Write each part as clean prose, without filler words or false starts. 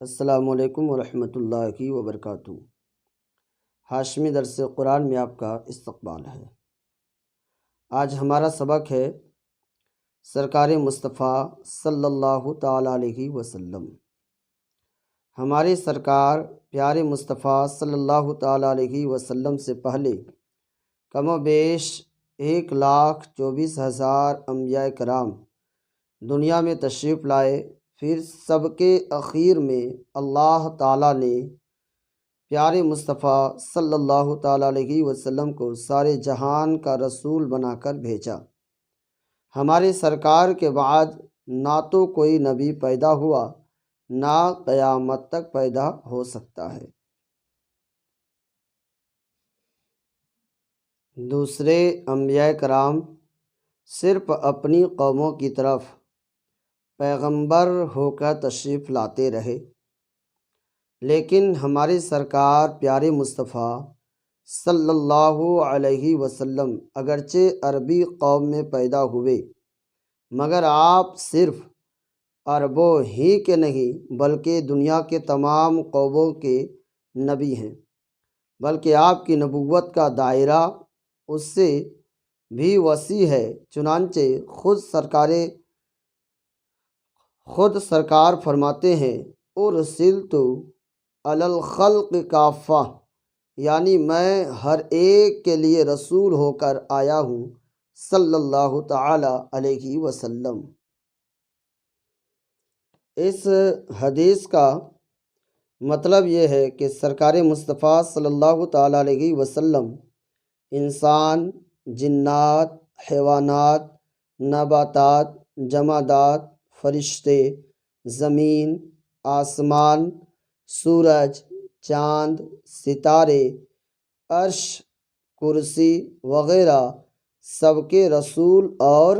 السلام علیکم ورحمۃ اللہ وبرکاتہ۔ ہاشمی درس قرآن میں آپ کا استقبال ہے۔ آج ہمارا سبق ہے سرکار مصطفیٰ صلی اللہ تعالیٰ علیہ وسلم۔ ہمارے سرکار پیارے مصطفیٰ صلی اللہ تعالیٰ علیہ وسلم سے پہلے کم و بیش 1,24,000 انبیاء کرام دنیا میں تشریف لائے۔ پھر سب کے اخیر میں اللہ تعالیٰ نے پیارے مصطفیٰ صلی اللہ تعالیٰ علیہ وسلم کو سارے جہان کا رسول بنا کر بھیجا۔ ہمارے سرکار کے بعد نہ تو کوئی نبی پیدا ہوا نہ قیامت تک پیدا ہو سکتا ہے۔ دوسرے انبیاء کرام صرف اپنی قوموں کی طرف پیغمبر ہو کر تشریف لاتے رہے، لیکن ہمارے سرکار پیارے مصطفیٰ صلی اللہ علیہ وسلم اگرچہ عربی قوم میں پیدا ہوئے، مگر آپ صرف عربوں ہی کے نہیں بلکہ دنیا کے تمام قوموں کے نبی ہیں، بلکہ آپ کی نبوت کا دائرہ اس سے بھی وسیع ہے۔ چنانچہ خود سرکار فرماتے ہیں ارسلت علی الخلق کافہ، یعنی میں ہر ایک کے لیے رسول ہو کر آیا ہوں صلی اللہ تعالی علیہ وسلم۔ اس حدیث کا مطلب یہ ہے کہ سرکار مصطفیٰ صلی اللہ تعالی علیہ وسلم انسان، جنات، حیوانات، نباتات، جمادات، فرشتے، زمین، آسمان، سورج، چاند، ستارے، عرش، کرسی وغیرہ سب کے رسول اور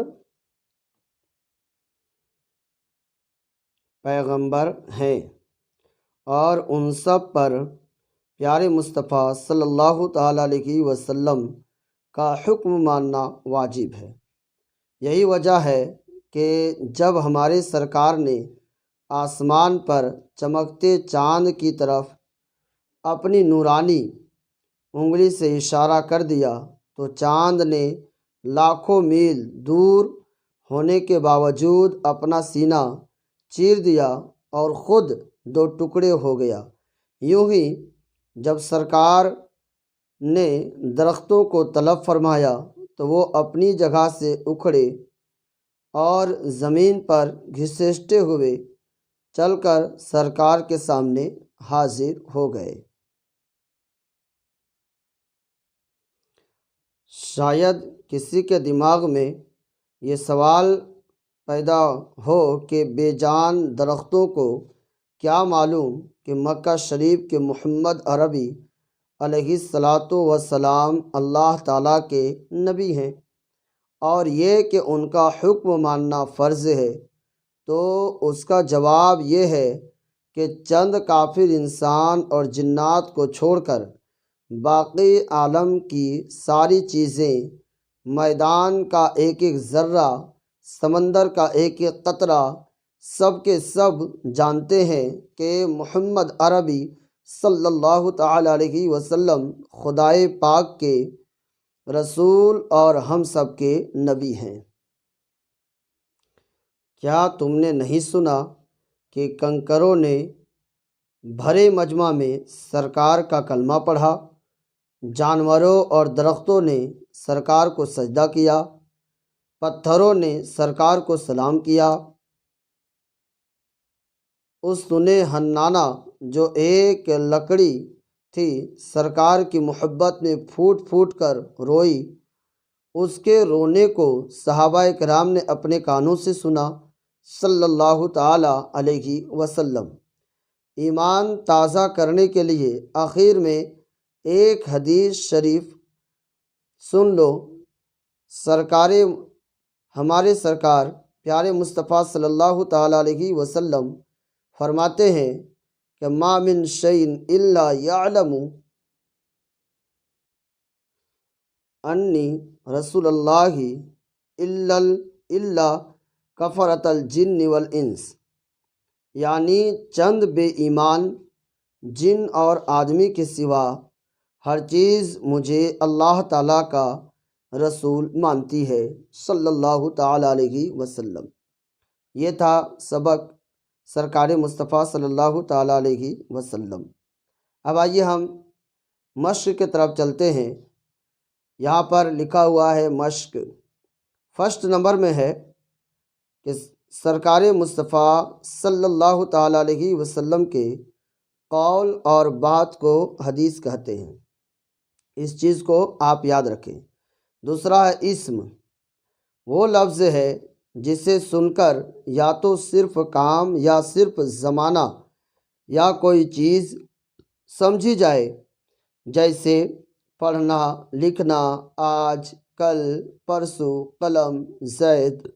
پیغمبر ہیں، اور ان سب پر پیارے مصطفیٰ صلی اللہ تعالیٰ علیہ وسلم کا حکم ماننا واجب ہے۔ یہی وجہ ہے کہ جب ہمارے سرکار نے آسمان پر چمکتے چاند کی طرف اپنی نورانی انگلی سے اشارہ کر دیا تو چاند نے لاکھوں میل دور ہونے کے باوجود اپنا سینہ چیر دیا اور خود 2 ٹکڑے ہو گیا۔ یوں ہی جب سرکار نے درختوں کو طلب فرمایا تو وہ اپنی جگہ سے اکھڑے اور زمین پر گھسیٹتے ہوئے چل کر سرکار کے سامنے حاضر ہو گئے۔ شاید کسی کے دماغ میں یہ سوال پیدا ہو کہ بے جان درختوں کو کیا معلوم کہ مکہ شریف کے محمد عربی علیہ الصلاۃ والسلام اللہ تعالیٰ کے نبی ہیں اور یہ کہ ان کا حکم ماننا فرض ہے۔ تو اس کا جواب یہ ہے کہ چند کافر انسان اور جنات کو چھوڑ کر باقی عالم کی ساری چیزیں، میدان کا ایک ایک ذرہ، سمندر کا ایک ایک قطرہ، سب کے سب جانتے ہیں کہ محمد عربی صلی اللہ تعالی علیہ وسلم خدائے پاک کے رسول اور ہم سب کے نبی ہیں۔ کیا تم نے نہیں سنا کہ کنکروں نے بھرے مجمع میں سرکار کا کلمہ پڑھا، جانوروں اور درختوں نے سرکار کو سجدہ کیا، پتھروں نے سرکار کو سلام کیا۔ استن حنانہ جو ایک لکڑی تھی سرکار کی محبت میں پھوٹ پھوٹ کر روئی، اس کے رونے کو صحابہ کرام نے اپنے کانوں سے سنا صلی اللہ تعالی علیہ وسلم۔ ایمان تازہ کرنے کے لیے آخر میں ایک حدیث شریف سن لو۔ ہمارے سرکار پیارے مصطفیٰ صلی اللہ تعالی علیہ وسلم فرماتے ہیں کہ ما من شیء الا یعلم انی رسول اللہ الا کفرۃ الجن والانس، یعنی چند بے ایمان جن اور آدمی کے سوا ہر چیز مجھے اللہ تعالیٰ کا رسول مانتی ہے صلی اللہ تعالیٰ علیہ وسلم۔ یہ تھا سبق سرکار مصطفیٰ صلی اللہ تعالیٰ علیہ وسلم۔ اب آئیے ہم مشق کی طرف چلتے ہیں۔ یہاں پر لکھا ہوا ہے مشق، فرسٹ نمبر میں ہے کہ سرکار مصطفیٰ صلی اللہ تعالیٰ علیہ وسلم کے قول اور بات کو حدیث کہتے ہیں، اس چیز کو آپ یاد رکھیں۔ دوسرا ہے اسم، وہ لفظ ہے جسے سن کر یا تو صرف کام یا صرف زمانہ یا کوئی چیز سمجھی جائے، جیسے پڑھنا، لکھنا، آج، کل، پرسوں، قلم، زید،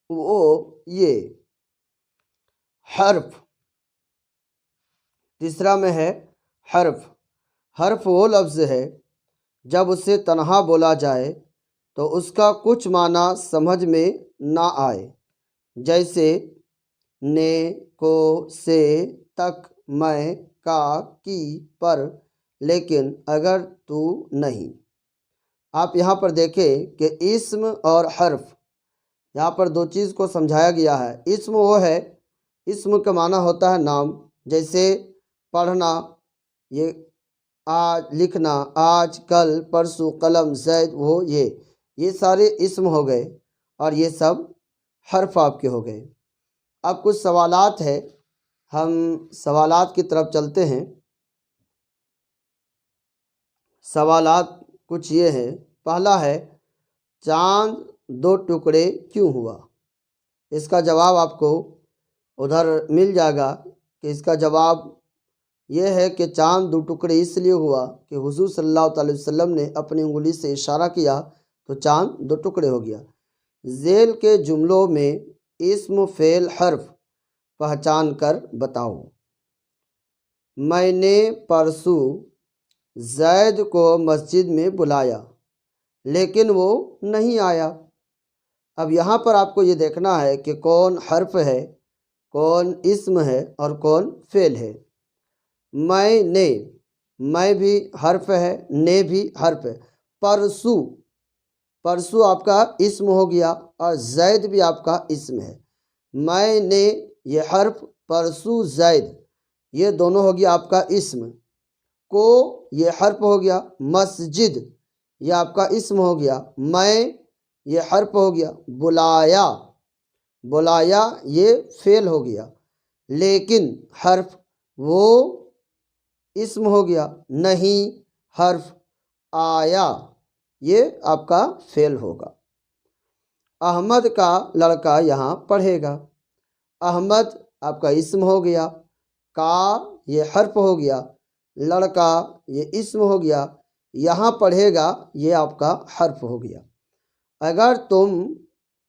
وہ، یہ۔ حرف، تیسرا میں ہے حرف۔ حرف وہ لفظ ہے جب اسے تنہا بولا جائے تو اس کا کچھ معنی سمجھ میں نہ آئے، جیسے نے، کو، سے، تک، میں، کا، کی، پر، لیکن، اگر، تو، نہیں۔ آپ یہاں پر دیکھیں کہ اسم اور حرف، یہاں پر دو چیز کو سمجھایا گیا ہے۔ اسم وہ ہے، اسم کا معنی ہوتا ہے نام، جیسے پڑھنا، یہ آج، لکھنا، آج، کل، پرسوں، قلم، زید، وہ، یہ سارے اسم ہو گئے اور یہ سب حرف آپ کے ہو گئے۔ اب کچھ سوالات ہے، ہم سوالات کی طرف چلتے ہیں۔ سوالات کچھ یہ ہیں۔ پہلا ہے، چاند دو ٹکڑے کیوں ہوا؟ اس کا جواب آپ کو ادھر مل جائے گا کہ اس کا جواب یہ ہے کہ چاند دو ٹکڑے اس لیے ہوا کہ حضور صلی اللہ علیہ وسلم نے اپنی انگلی سے اشارہ کیا تو چاند دو ٹکڑے ہو گیا۔ ذیل کے جملوں میں اسم، فعل، حرف پہچان کر بتاؤ۔ میں نے پرسوں زید کو مسجد میں بلایا لیکن وہ نہیں آیا۔ اب یہاں پر آپ کو یہ دیکھنا ہے کہ کون حرف ہے، کون اسم ہے اور کون فعل ہے۔ میں نے، میں بھی حرف ہے، نے بھی حرف ہے۔ پرسوں، پرسوں آپ کا اسم ہو گیا اور زید بھی آپ کا اسم ہے۔ میں نے یہ حرف، پرسوں زید یہ دونوں ہو گیا آپ کا اسم۔ کو یہ حرف ہو گیا، مسجد یہ آپ کا اسم ہو گیا۔ میں یہ حرف ہو گیا، بلایا، بلایا یہ فعل ہو گیا۔ لیکن حرف وہ اسم ہو گیا۔ نہیں حرف، آیا یہ آپ کا فعل ہوگا۔ احمد کا لڑکا یہاں پڑھے گا۔ احمد آپ کا اسم ہو گیا، کا یہ حرف ہو گیا، لڑکا یہ اسم ہو گیا، یہاں پڑھے گا یہ آپ کا حرف ہو گیا۔ اگر تم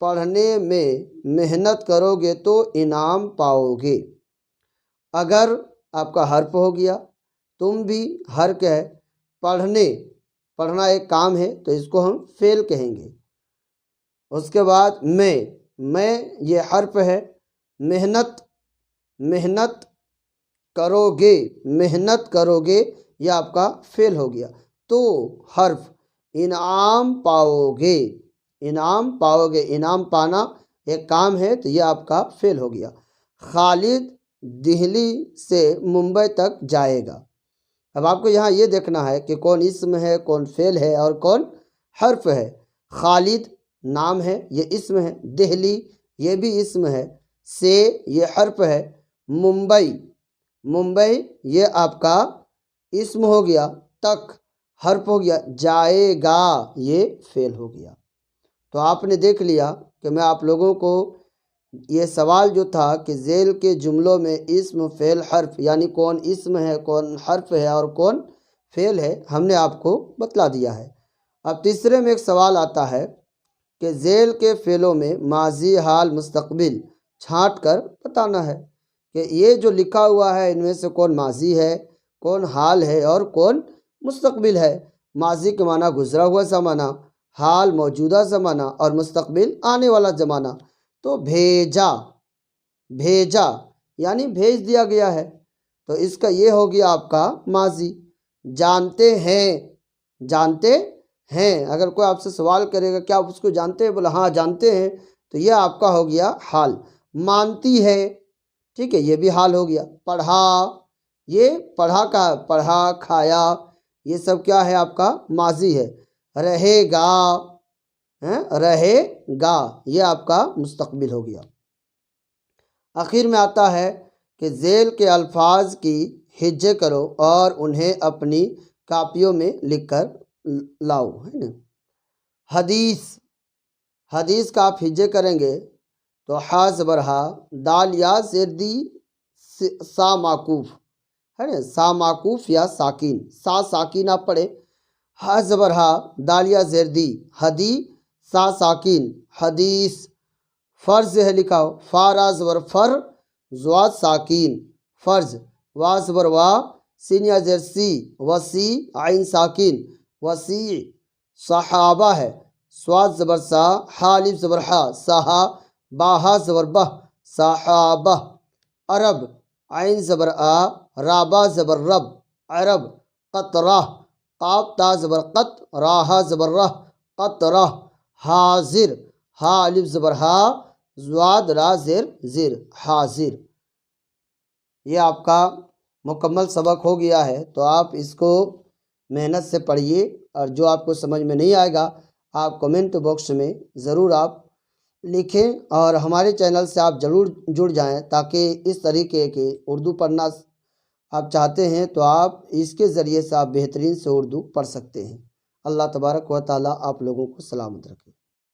پڑھنے میں محنت کرو گے تو انعام پاؤ گے۔ اگر آپ کا حرف ہو گیا، تم بھی حرف ہے، پڑھنے، پڑھنا ایک کام ہے تو اس کو ہم فعل کہیں گے۔ اس کے بعد میں یہ حرف ہے، محنت، محنت کرو گے، محنت کرو گے یہ آپ کا فعل ہو گیا۔ تو حرف، انعام پاؤ گے، انعام پاؤ گے، انعام پانا ایک کام ہے تو یہ آپ کا فعل ہو گیا۔ خالد دہلی سے ممبئی تک جائے گا۔ اب آپ کو یہاں یہ دیکھنا ہے کہ کون اسم ہے، کون فعل ہے اور کون حرف ہے۔ خالد نام ہے، یہ اسم ہے۔ دہلی یہ بھی اسم ہے۔ سے یہ حرف ہے۔ ممبئی، ممبئی یہ آپ کا اسم ہو گیا۔ تک حرف ہو گیا۔ جائے گا یہ فعل ہو گیا۔ تو آپ نے دیکھ لیا کہ میں آپ لوگوں کو یہ سوال جو تھا کہ ذیل کے جملوں میں اسم، فعل، حرف یعنی کون اسم ہے، کون حرف ہے اور کون فعل ہے، ہم نے آپ کو بتلا دیا ہے۔ اب تیسرے میں ایک سوال آتا ہے کہ ذیل کے فعلوں میں ماضی، حال، مستقبل چھانٹ کر بتانا ہے کہ یہ جو لکھا ہوا ہے ان میں سے کون ماضی ہے، کون حال ہے اور کون مستقبل ہے۔ ماضی کے معنی گزرا ہوا زمانہ، حال موجودہ زمانہ اور مستقبل آنے والا زمانہ۔ تو بھیجا، بھیجا یعنی بھیج دیا گیا ہے، تو اس کا یہ ہو گیا آپ کا ماضی۔ جانتے ہیں، جانتے ہیں، اگر کوئی آپ سے سوال کرے گا کیا آپ اس کو جانتے ہیں، بولا ہاں جانتے ہیں، تو یہ آپ کا ہو گیا حال۔ مانتی ہے، ٹھیک ہے، یہ بھی حال ہو گیا۔ پڑھا، یہ پڑھا کا پڑھا، کھایا، یہ سب کیا ہے آپ کا ماضی ہے۔ رہے گا، رہے گا، یہ آپ کا مستقبل ہو گیا۔ آخر میں آتا ہے کہ ذیل کے الفاظ کی ہجے کرو اور انہیں اپنی کاپیوں میں لکھ کر لاؤ، ہے نا۔ حدیث، حدیث کا آپ ہجے کریں گے تو ہا زبر ہا، دال یا زیر دی سا معکوف، ہے نا، سا معکوف یا ساکین، سا ساکین آپ پڑھے، ہا زبر ہا، دال یا زیر دی، حدی سا ساکین، حدیث۔ فرض ہے لکھا ہو، فا را زبر فر، زواد ساکین، فرض۔ وا زبر وا، سین یا زیر سی، وسی، عین ساکین، وسیع۔ صحابہ ہے، سواد زبر سا، ہا الف زبر ہا، سہا، باہا زبر بہ، صحابہ۔ عرب، عین زبر آ، رابا زبر رب، عرب۔ قطرہ، قاف تا زبر قط، راہا زبر رہ، قطرہ۔ حاضر، ہا الف زبر ہا، زواد را زیر زیر، حاضر۔ یہ آپ کا مکمل سبق ہو گیا ہے، تو آپ اس کو محنت سے پڑھیے، اور جو آپ کو سمجھ میں نہیں آئے گا آپ کمنٹ باکس میں ضرور آپ لکھیں، اور ہمارے چینل سے آپ ضرور جڑ جائیں، تاکہ اس طریقے کے اردو پڑھنا آپ چاہتے ہیں تو آپ اس کے ذریعے سے آپ بہترین سے اردو پڑھ سکتے ہیں۔ اللہ تبارک و تعالیٰ آپ لوگوں کو سلامت رکھے۔